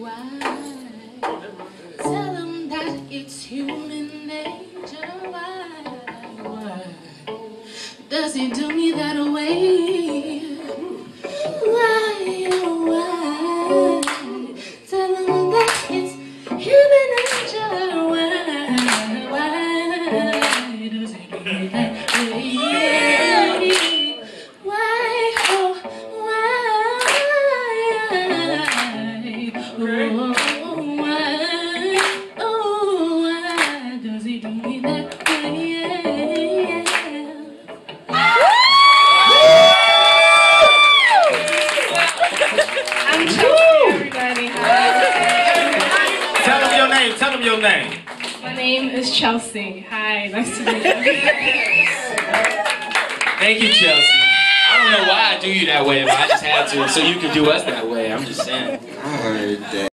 why? Tell him that it's human nature. Why does he do me that way? Why, oh why? Tell him that it's human nature. Why does he do me that way? Why, oh why does he do me that way? I'm Chelsea, everybody. Hi. Tell them your name. Tell them your name. My name is Chelsea. Hi, nice to meet you. Thank you, Chelsea. I don't know why I do you that way, but I just had to, so you can do us that way. I'm just saying. I heard that.